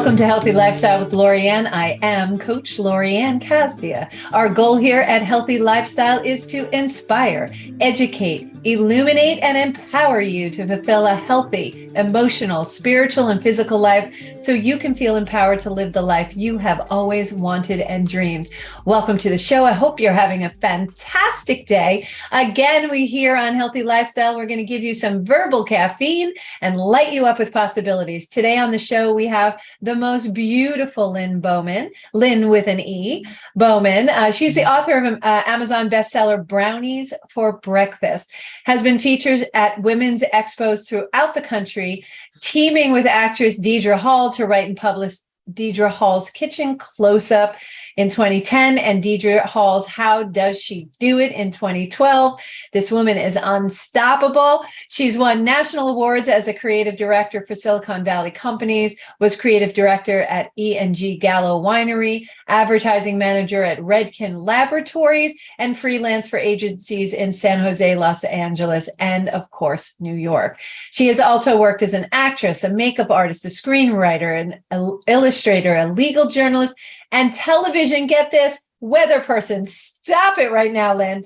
Welcome to Healthy Lifestyle with Lorianne. I am Coach Lorianne Casdia. Our goal here at Healthy Lifestyle is to inspire, educate, illuminate, and empower you to fulfill a healthy, emotional, spiritual, and physical life so you can feel empowered to live the life you have always wanted and dreamed. Welcome to the show. I hope you're having a fantastic day. Again, we here on Healthy Lifestyle, we're going to give you some verbal caffeine and light you up with possibilities. Today on the show, we have the most beautiful Lynne Bowman, Lynne with an E, Bowman. She's the author of Amazon bestseller Brownies for Breakfast, has been featured at women's expos throughout the country, teaming with actress Deidre Hall to write and publish Deidre Hall's Kitchen Close-Up in 2010 and Deidre Hall's How Does She Do It in 2012. This woman is unstoppable. She's won national awards as a creative director for Silicon Valley companies, was creative director at E&G Gallo Winery, advertising manager at Redken Laboratories, and freelance for agencies in San Jose, Los Angeles, and of course, New York. She has also worked as an actress, a makeup artist, a screenwriter, an illustrator, a legal journalist, and television, get this, weather person. Stop it right now, Lynne.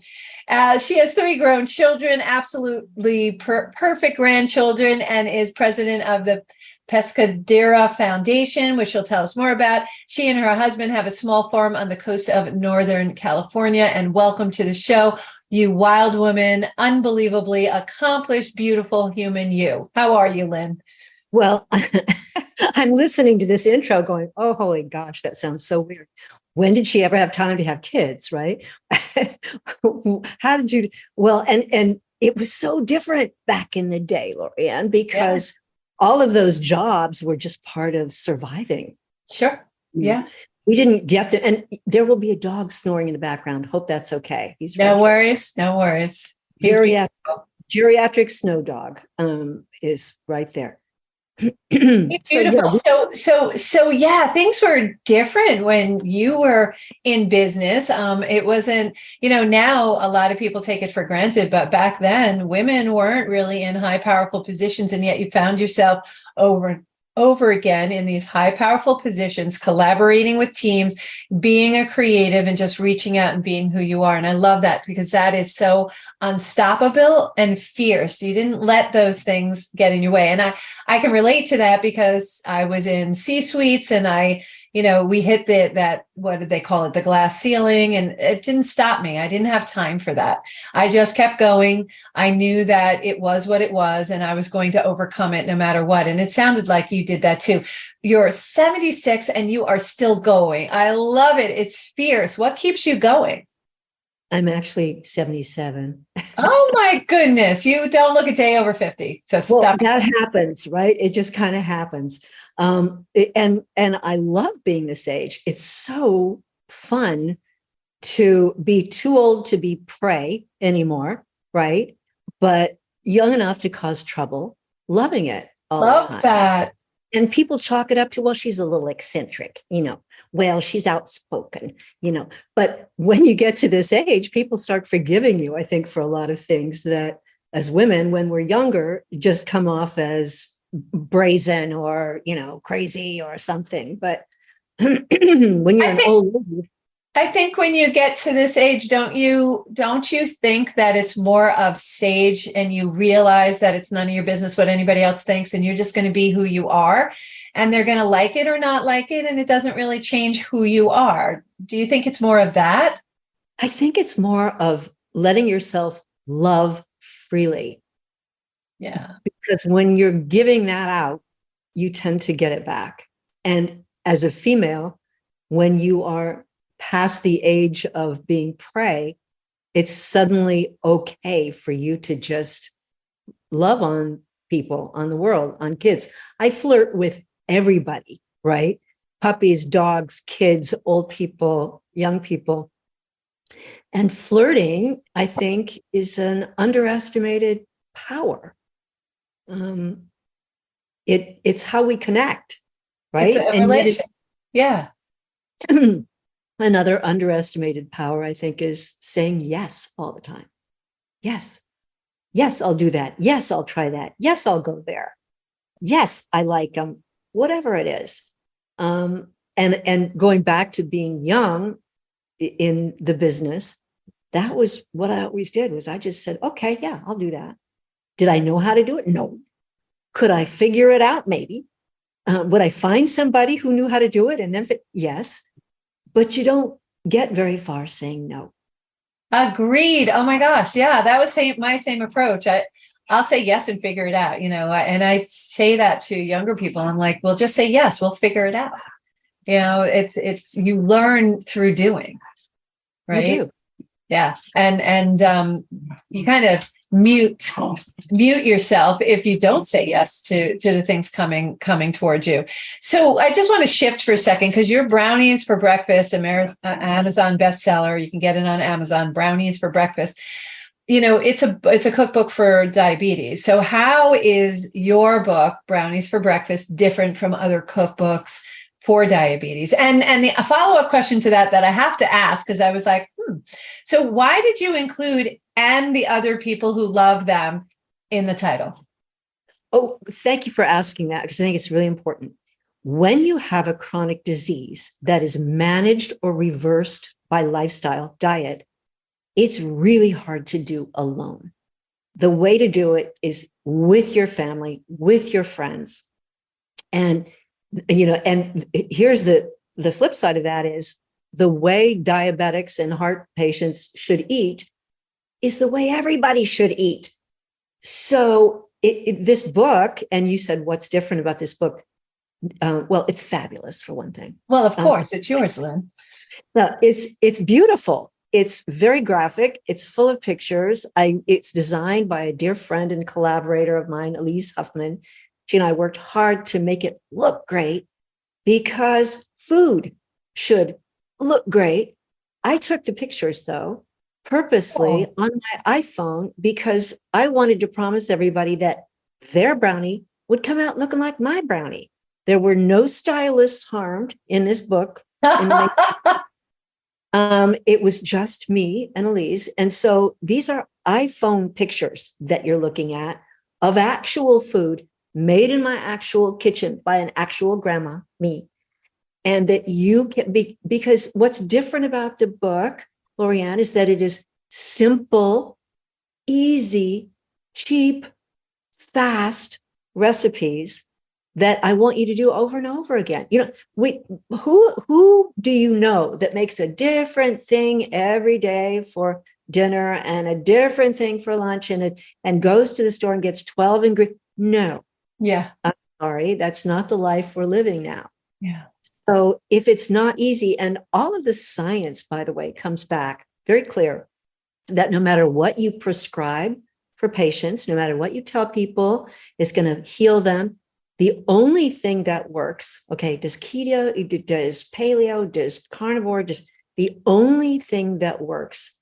She has 3 grown children, absolutely perfect grandchildren, and is president of the Pescadera Foundation, which she'll tell us more about. She and her husband have a small farm on the coast of Northern California. And welcome to the show, you wild woman, unbelievably accomplished, beautiful human you. How are you, Lynne? Well, I'm listening to this intro going, oh, holy gosh, that sounds so weird. When did she ever have time to have kids, right? How did you? Well, and it was so different back in the day, Lorianne, because all of those jobs were just part of surviving. Sure. Yeah. We didn't get there. And there will be a dog snoring in the background. Hope that's okay. He's no worries. No worries. Geriatric snow dog is right there. Beautiful. So yeah, things were different when you were in business. It wasn't, now a lot of people take it for granted, but back then women weren't really in high, powerful positions. And yet you found yourself over again in these high, powerful positions, collaborating with teams, being a creative and just reaching out and being who you are. And I love that because that is so unstoppable and fierce. You didn't let those things get in your way. And I can relate to that because I was in C-suites and we hit that, what did they call it? The glass ceiling. And it didn't stop me. I didn't have time for that. I just kept going. I knew that it was what it was, and I was going to overcome it no matter what. And it sounded like you did that too. You're 76 and you are still going. I love it. It's fierce. What keeps you going? I'm actually 77. Oh my goodness. You don't look a day over 50. So stop. That happens, right? It just kind of happens. And I love being this age. It's so fun to be too old to be prey anymore, right? But young enough to cause trouble, loving it all the time. Love that. And people chalk it up to, well, she's a little eccentric, well, she's outspoken, but when you get to this age, people start forgiving you, I think, for a lot of things that as women, when we're younger, just come off as brazen or, crazy or something. But when you're an old lady, I think when you get to this age, don't you think that it's more of sage and you realize that it's none of your business what anybody else thinks and you're just going to be who you are and they're going to like it or not like it and it doesn't really change who you are. Do you think it's more of that? I think it's more of letting yourself love freely. Yeah. Because when you're giving that out, you tend to get it back. And as a female, when you are past the age of being prey, it's suddenly okay for you to just love on people, on the world, on kids. I flirt with everybody, right? Puppies, dogs, kids, old people, young people. And flirting, I think, is an underestimated power. It's how we connect, right? It's a relation. Yeah. Another underestimated power, I think, is saying yes all the time. Yes. Yes, I'll do that. Yes, I'll try that. Yes, I'll go there. Yes, I like them. Whatever it is. And going back to being young in the business, that was what I always did. Was I just said, okay, yeah, I'll do that. Did I know how to do it? No. Could I figure it out? Maybe. Would I find somebody who knew how to do it? And then, yes, but you don't get very far saying no. Agreed. Oh my gosh. Yeah, that was my same approach. I'll say yes and figure it out, and I say that to younger people. I'm like, well, just say yes, we'll figure it out. It's you learn through doing, right? You do. Yeah. And you kind of mute yourself if you don't say yes to the things coming towards you. So I just want to shift for a second, because your Brownies for Breakfast, Amazon bestseller. You can get it on Amazon, Brownies for Breakfast. It's a cookbook for diabetes. So how is your book, Brownies for Breakfast, different from other cookbooks for diabetes? And a follow-up question to that I have to ask, because I was like, so why did you include "and the other people who love them" in the title? Oh, thank you for asking that, because I think it's really important. When you have a chronic disease that is managed or reversed by lifestyle, diet, it's really hard to do alone. The way to do it is with your family, with your friends. And here's the flip side of that is the way diabetics and heart patients should eat is the way everybody should eat. So this book, and you said, what's different about this book? Well, it's fabulous, for one thing. Well, of course, it's yours, Lynn. No, it's beautiful. It's very graphic. It's full of pictures. It's designed by a dear friend and collaborator of mine, Elise Huffman. She and I worked hard to make it look great, because food should look great. I took the pictures, though, purposely on my iPhone, because I wanted to promise everybody that their brownie would come out looking like my brownie. There were no stylists harmed in this book. It was just me and Elise. And so these are iPhone pictures that you're looking at of actual food made in my actual kitchen by an actual grandma, me. And that you can be, because what's different about the book, Lorianne, is that it is simple, easy, cheap, fast recipes that I want you to do over and over again. Who do you know that makes a different thing every day for dinner and a different thing for lunch and goes to the store and gets 12 ingredients? No. Yeah. I'm sorry, that's not the life we're living now. Yeah. So if it's not easy, and all of the science, by the way, comes back very clear that no matter what you prescribe for patients, no matter what you tell people is going to heal them, the only thing that works, okay, does keto, does paleo, does carnivore, the only thing that works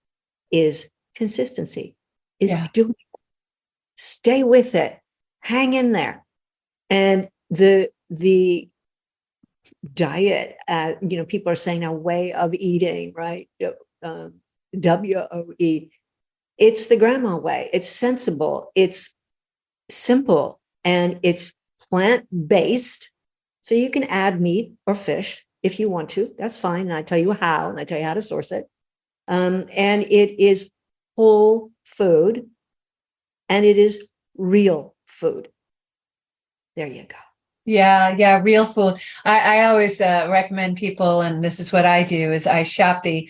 is consistency, is doing it. Stay with it, hang in there. And the diet, people are saying now way of eating, right? WOE. It's the grandma way. It's sensible. It's simple, and it's plant-based. So you can add meat or fish if you want to. That's fine. And I tell you how, and I tell you how to source it. And it is whole food, and it is real food. There you go. Yeah, real food. I always recommend people, and this is what I do, is I shop the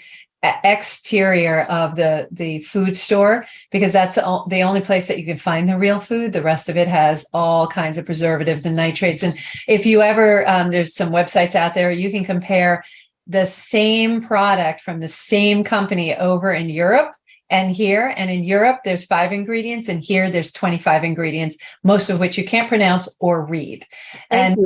exterior of the food store, because that's the only place that you can find the real food. The rest of it has all kinds of preservatives and nitrates. And if you ever, there's some websites out there, you can compare the same product from the same company over in Europe and here. And in Europe, there's 5 ingredients, and here there's 25 ingredients, most of which you can't pronounce or read. And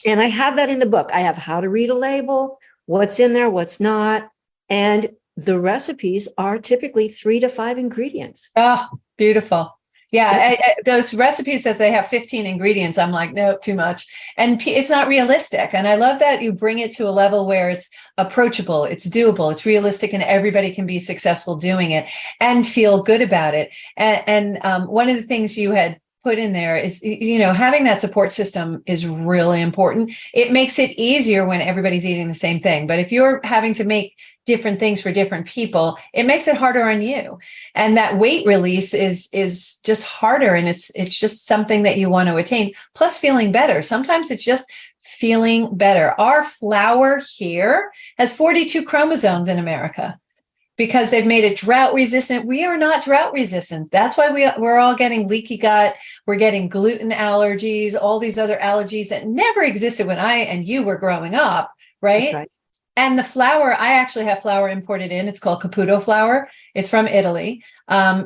I have that in the book. I have how to read a label, what's in there, what's not. And the recipes are typically 3 to 5 ingredients. Oh, beautiful. Yeah, those recipes that they have 15 ingredients, I'm like, no, too much. And it's not realistic. And I love that you bring it to a level where it's approachable, it's doable, it's realistic, and everybody can be successful doing it and feel good about it. And one of the things you had put in there is, having that support system is really important. It makes it easier when everybody's eating the same thing. But if you're having to make different things for different people, it makes it harder on you. And that weight release is just harder. And it's just something that you want to attain. Plus feeling better. Sometimes it's just feeling better. Our flour here has 42 chromosomes in America, because they've made it drought resistant. We are not drought resistant. That's why we're all getting leaky gut. We're getting gluten allergies, all these other allergies that never existed when I and you were growing up, right? Right. And the flour, I actually have flour imported in. It's called Caputo flour. It's from Italy,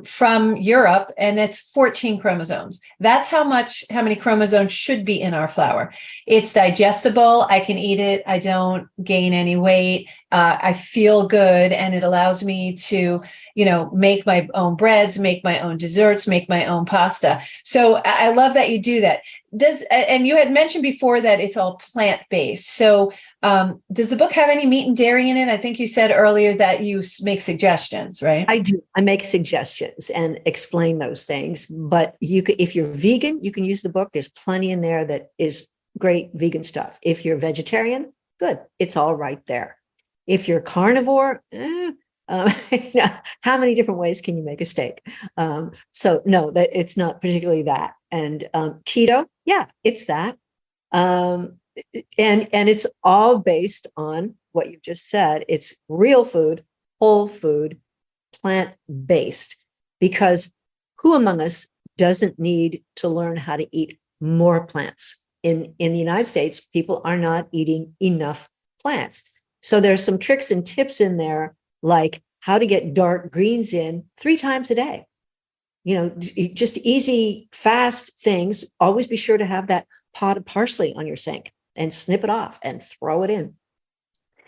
from Europe, and it's 14 chromosomes. That's how many chromosomes should be in our flour. It's digestible. I can eat it. I don't gain any weight. I feel good, and it allows me to, make my own breads, make my own desserts, make my own pasta. So I love that you do that. And you had mentioned before that it's all plant-based. So does the book have any meat and dairy in it? I think you said earlier that you make suggestions, right? I do. I make suggestions and explain those things. But if you're vegan, you can use the book. There's plenty in there that is great vegan stuff. If you're vegetarian, good. It's all right there. If you're carnivore, how many different ways can you make a steak? So no, that it's not particularly that. And keto, yeah, it's that. And it's all based on what you just said. It's real food, whole food, plant-based, because who among us doesn't need to learn how to eat more plants? In the United States, people are not eating enough plants. So there's some tricks and tips in there, like how to get dark greens in 3 times a day. Just easy, fast things. Always be sure to have that pot of parsley on your sink and snip it off and throw it in.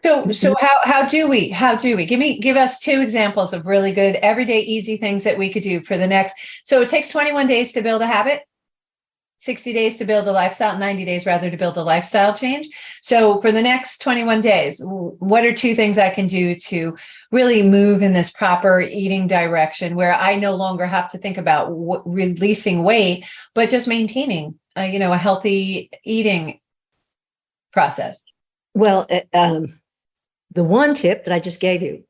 So how do we give us 2 examples of really good everyday easy things that we could do for the next. So it takes 21 days to build a habit, 60 days to build a lifestyle, 90 days rather to build a lifestyle change. So for the next 21 days, what are 2 things I can do to really move in this proper eating direction, where I no longer have to think about releasing weight, but just maintaining a healthy eating process? Well, the one tip that I just gave you,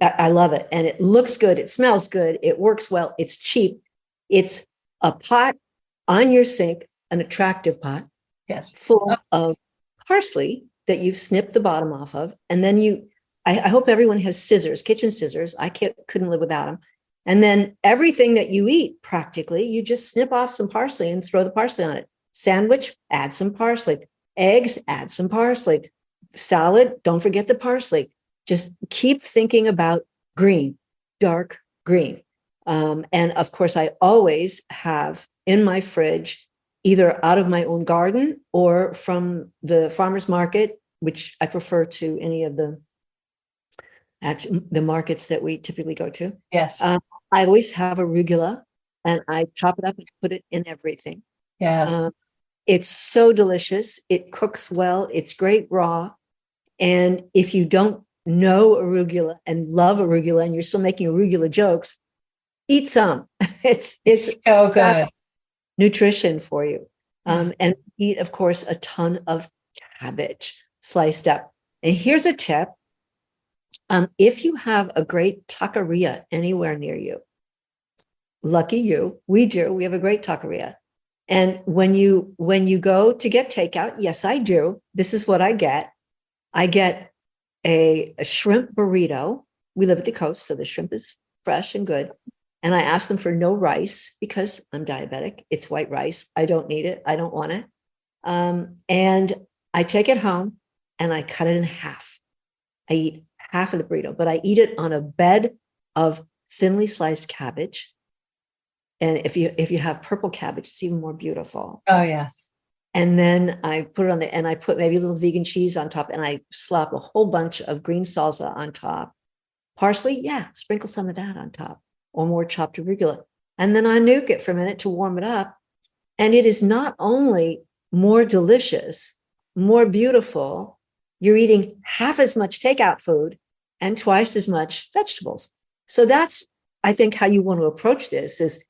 I love it. And it looks good. It smells good. It works well. It's cheap. It's a pot on your sink, an attractive pot, yes, full of parsley that you've snipped the bottom off of. And then I hope everyone has scissors, kitchen scissors. I couldn't live without them. And then everything that you eat, practically, you just snip off some parsley and throw the parsley on it. Sandwich, add some parsley. Eggs, add some parsley. Salad, don't forget the parsley. Just keep thinking about green, dark green. And of course, I always have in my fridge, either out of my own garden or from the farmer's market, which I prefer to any of the markets that we typically go to. Yes. I always have arugula, and I chop it up and put it in everything. Yes. It's so delicious. It cooks well. It's great raw. And if you don't know arugula and love arugula and you're still making arugula jokes, eat some. It's so good. Nutrition for you. And eat, of course, a ton of cabbage sliced up. And here's a tip. If you have a great taqueria anywhere near you, lucky you, we do. We have a great taqueria. And when you go to get takeout, yes, I do. This is what I get. I get a shrimp burrito. We live at the coast, so the shrimp is fresh and good. And I ask them for no rice because I'm diabetic. It's white rice. I don't need it. I don't want it. And I take it home and I cut it in half. I eat half of the burrito, but I eat it on a bed of thinly sliced cabbage. And if you have purple cabbage, it's even more beautiful. Oh, yes. And then I put it on and I put maybe a little vegan cheese on top, and I slap a whole bunch of green salsa on top. Parsley, yeah, sprinkle some of that on top, or more chopped arugula. And then I nuke it for a minute to warm it up. And it is not only more delicious, more beautiful, you're eating half as much takeout food and twice as much vegetables. So that's, I think, how you want to approach this is